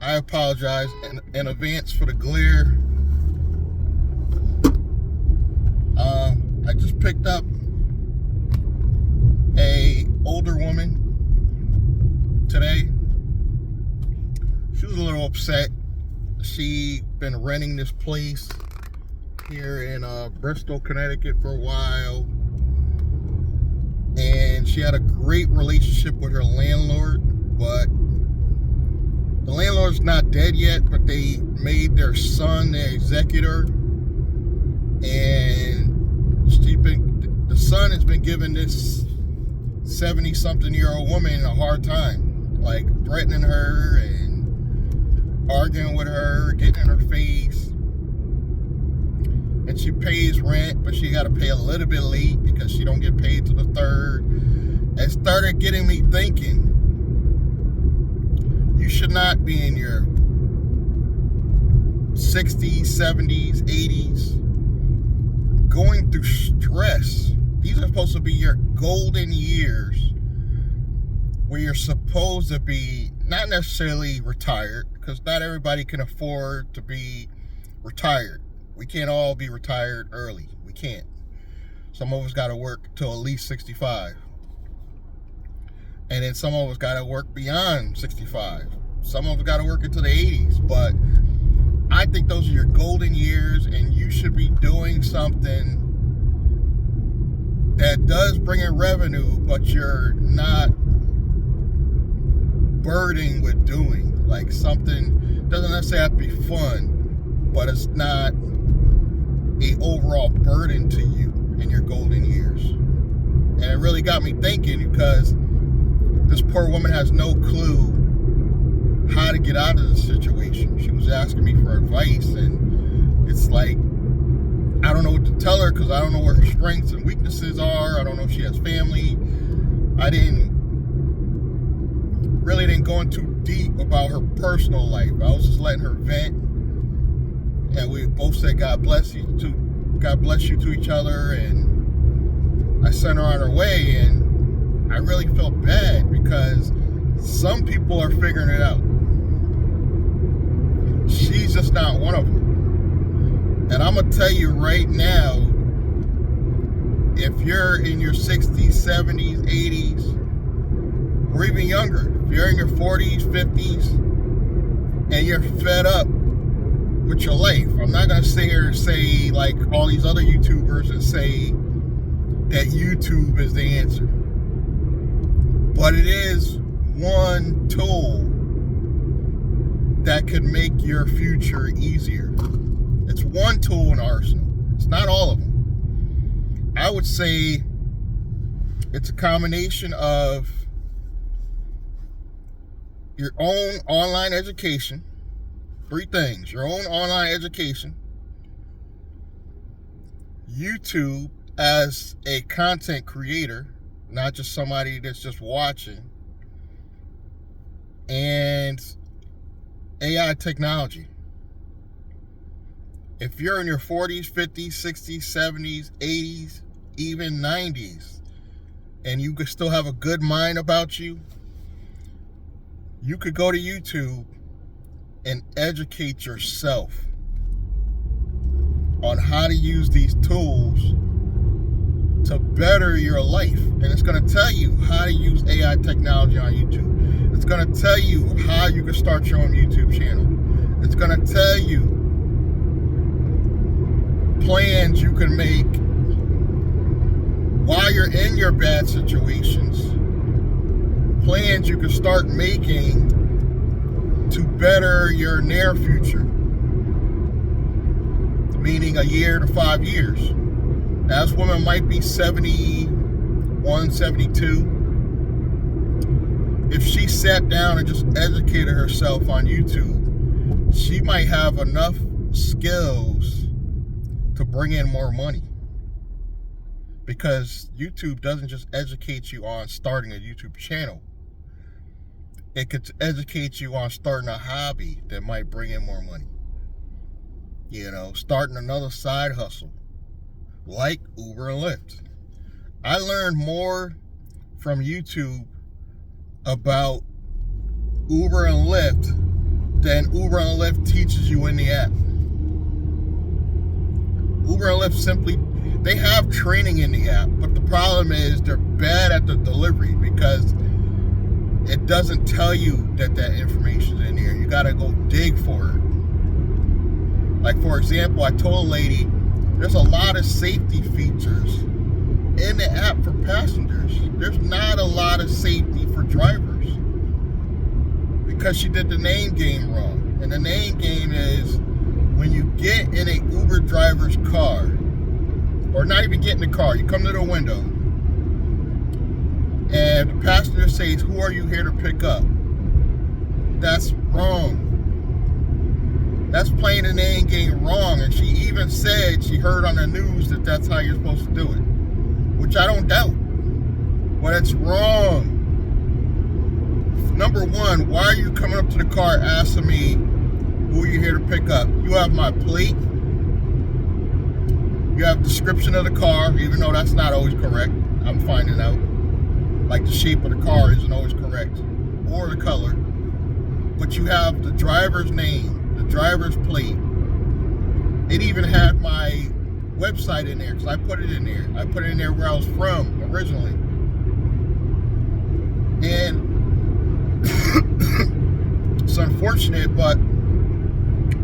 I apologize in advance for the glare. I just picked up a older woman today. She was a little upset. She been renting this place here in Bristol, Connecticut for a while, and she had a great relationship with her landlord, but the landlord's not dead yet, but they made their son the executor, and the son has been giving this 70-something-year-old woman a hard time, like threatening her and arguing with her, getting in her face. And she pays rent, but she got to pay a little bit late because she don't get paid till the 3rd. It started getting me thinking, you should not be in your 60s, 70s, 80s going through stress. These are supposed to be your golden years where you're supposed to be not necessarily retired, because not everybody can afford to be retired. We can't all be retired early. We can't. Some of us got to work till at least 65. And then some of us got to work beyond 65. Some of us got to work into the 80s. But I think those are your golden years, and you should be doing something that does bring in revenue, but you're not burdened with doing. Like something doesn't necessarily have to be fun, but it's not a overall burden to you in your golden years. And it really got me thinking, because this poor woman has no clue how to get out of the situation. She was asking me for advice, and it's like, I don't know what to tell her, because I don't know where her strengths and weaknesses are. I don't know if she has family. I really didn't go in too deep about her personal life. I was just letting her vent, and we both said God bless you to each other, and I sent her on her way. And I really felt bad, because some people are figuring it out. She's just not one of them. And I'm going to tell you right now, if you're in your 60s, 70s, 80s, or even younger, if you're in your 40s, 50s, and you're fed up with your life, I'm not going to sit here and say, like all these other YouTubers, and say that YouTube is the answer. But it is one tool that could make your future easier. It's one tool in the arsenal. It's not all of them. I would say it's a combination of your own online education. 3 things: your own online education, YouTube as a content creator, not just somebody that's just watching, and AI technology. If you're in your 40s, 50s, 60s, 70s, 80s, even 90s, and you could still have a good mind about you, you could go to YouTube and educate yourself on how to use these tools to better your life. And it's going to tell you how to use AI technology on YouTube. It's going to tell you how you can start your own YouTube channel. It's going to tell you plans you can make while you're in your bad situations, plans you can start making to better your near future, meaning a year to 5 years. Now, this woman might be 71, 72. If she sat down and just educated herself on YouTube, she might have enough skills to bring in more money. Because YouTube doesn't just educate you on starting a YouTube channel. It could educate you on starting a hobby that might bring in more money. You know, starting another side hustle, like Uber and Lyft. I learned more from YouTube about Uber and Lyft than Uber and Lyft teaches you in the app. Uber and Lyft simply, they have training in the app, but the problem is they're bad at the delivery because it doesn't tell you that information is in there. You gotta go dig for it. Like, for example, I told a lady, there's a lot of safety features in the app for passengers. There's not a lot of safety for drivers because she did the name game wrong. And the name game is when you get in a Uber driver's car, or not even get in the car, you come to the window and the passenger says, "Who are you here to pick up?" That's wrong. That's playing the name game wrong. And she even said she heard on the news that that's how you're supposed to do it, which I don't doubt, but it's wrong. Number one, why are you coming up to the car asking me who are you here to pick up? You have my plate. You have description of the car, even though that's not always correct. I'm finding out. Like the shape of the car isn't always correct, or the color. But you have the driver's name, the driver's plate. It even had my website in there because I put it in there. I put it in there where I was from originally. And it's unfortunate, but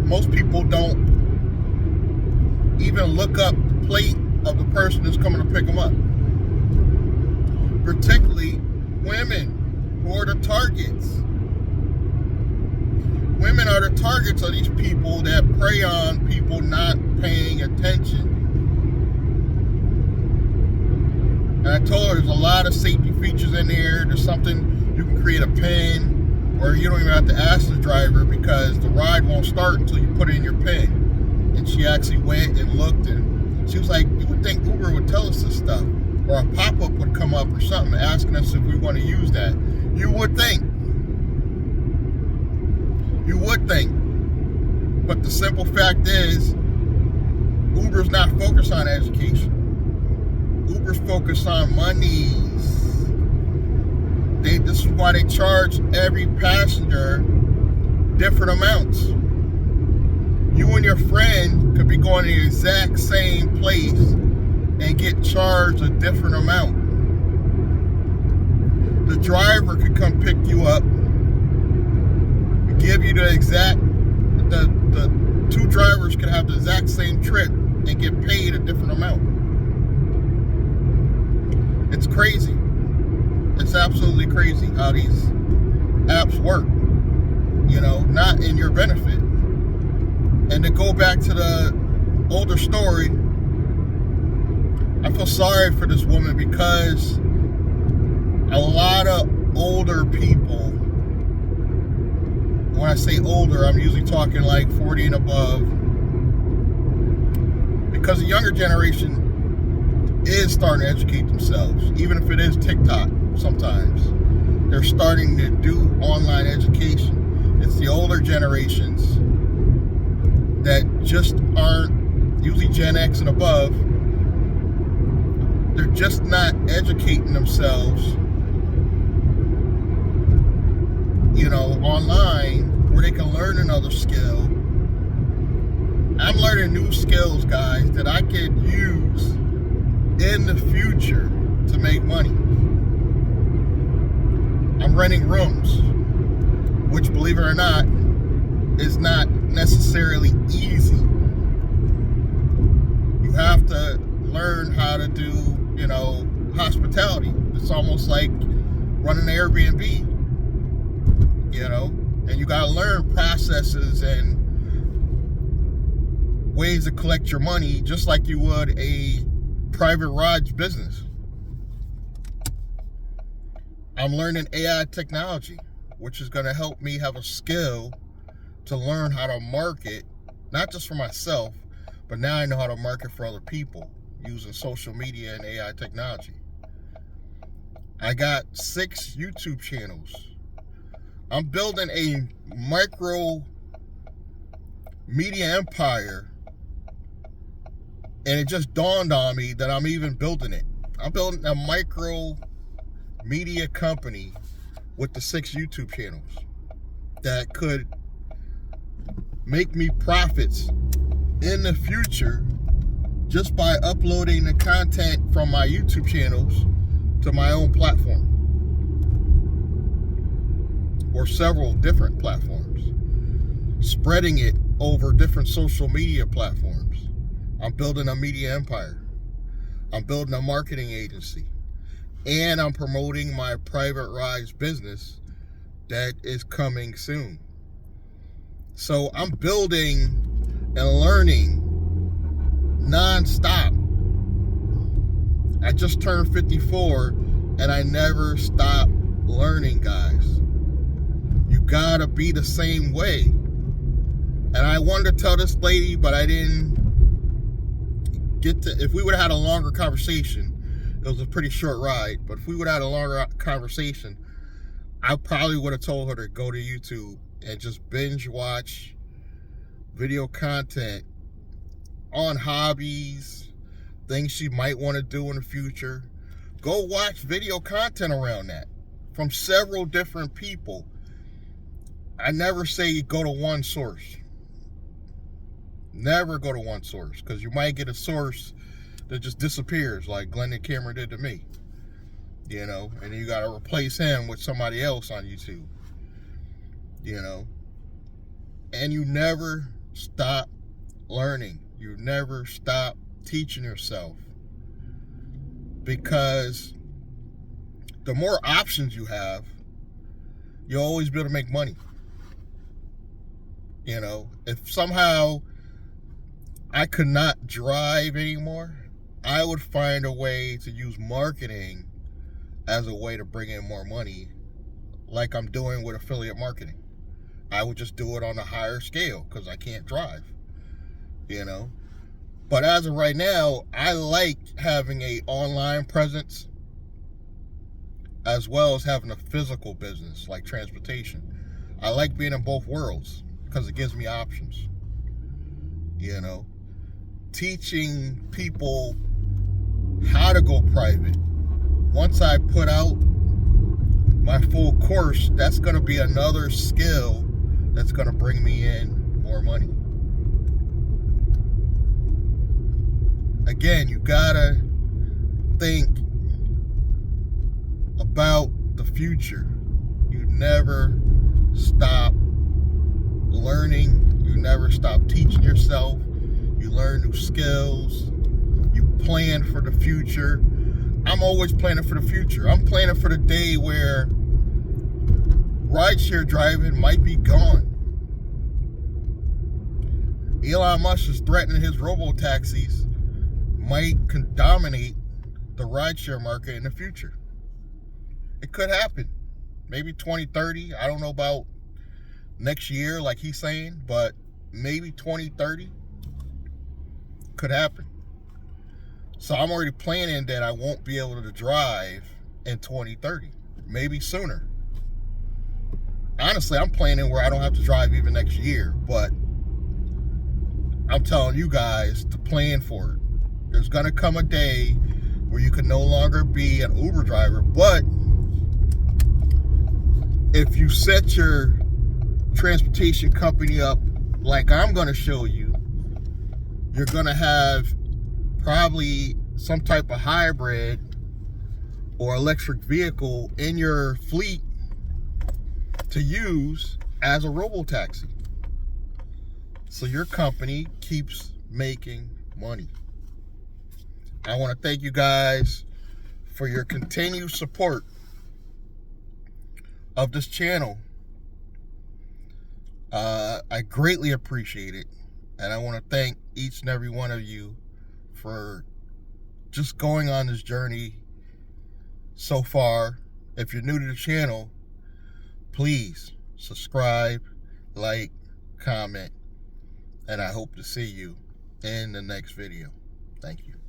most people don't even look up the plate of the person that's coming to pick them up. Particularly women, who are the targets. Women are the targets of these people that prey on people not paying attention. And I told her there's a lot of safety features in there. There's something, you can create a PIN, or you don't even have to ask the driver because the ride won't start until you put in your PIN. And she actually went and looked, and she was like, you would think Uber would tell us this stuff, or a pop-up would come up or something asking us if we want to use that. You would think. You would think. But the simple fact is, Uber's not focused on education. Uber's focused on monies. This is why they charge every passenger different amounts. You and your friend could be going to the exact same place and get charged a different amount. The driver could come pick you up, give you the two drivers could have the exact same trip and get paid a different amount. It's crazy. It's absolutely crazy how these apps work, not in your benefit. And to go back to the older story, I feel sorry for this woman because a lot of older people, when I say older, I'm usually talking like 40 and above, because the younger generation is starting to educate themselves, even if it is TikTok sometimes. They're starting to do online education. It's the older generations that just aren't, usually Gen X and above, they're just not educating themselves, online where they can learn another skill. I'm learning new skills, guys, that I could use in the future to make money. I'm renting rooms, which, believe it or not, is not necessarily easy. You have to learn how to do, hospitality. It's almost like running an Airbnb, and you got to learn processes and ways to collect your money just like you would a private ride business. I'm learning AI technology, which is going to help me have a skill to learn how to market, not just for myself, but now I know how to market for other people using social media and AI technology. I got 6 YouTube channels. I'm building a micro media empire, and it just dawned on me that I'm even building it. I'm building a micro media company with the 6 YouTube channels that could make me profits in the future just by uploading the content from my YouTube channels to my own platform, or several different platforms, spreading it over different social media platforms. I'm building a media empire. I'm building a marketing agency. And I'm promoting my private rides business that is coming soon. So I'm building and learning non-stop. I just turned 54 and I never stop learning, guys. You gotta be the same way. And I wanted to tell this lady, but I didn't get to. If we would have had a longer conversation, it was a pretty short ride, but if we would have had a longer conversation, I probably would have told her to go to YouTube and just binge watch video content on hobbies, things she might want to do in the future. Go watch video content around that from several different people. I never say go to one source. Never go to one source, because you might get a source that just disappears, like Glenn and Cameron did to me. You know, and you got to replace him with somebody else on YouTube. You know, and you never stop learning. You never stop teaching yourself, because the more options you have, you'll always be able to make money. You know, if somehow I could not drive anymore, I would find a way to use marketing as a way to bring in more money, like I'm doing with affiliate marketing. I would just do it on a higher scale because I can't drive, you know. But as of right now, I like having an online presence as well as having a physical business like transportation. I like being in both worlds because it gives me options, you know. Teaching people how to go private. Once I put out my full course, that's going to be another skill that's going to bring me in more money. Again, you gotta think about the future. You never stop learning. You never stop teaching yourself. You learn new skills. You plan for the future. I'm always planning for the future. I'm planning for the day where rideshare driving might be gone. Elon Musk is threatening his robo-taxis might dominate the rideshare market in the future. It could happen. Maybe 2030. I don't know about next year like he's saying, but maybe 2030 could happen. So I'm already planning that I won't be able to drive in 2030. Maybe sooner. Honestly, I'm planning where I don't have to drive even next year, but I'm telling you guys to plan for it. There's going to come a day where you can no longer be an Uber driver, but if you set your transportation company up like I'm going to show you, you're going to have probably some type of hybrid or electric vehicle in your fleet to use as a robo-taxi. So your company keeps making money. I want to thank you guys for your continued support of this channel. I greatly appreciate it. And I want to thank each and every one of you for just going on this journey so far. If you're new to the channel, please subscribe, like, comment, and I hope to see you in the next video. Thank you.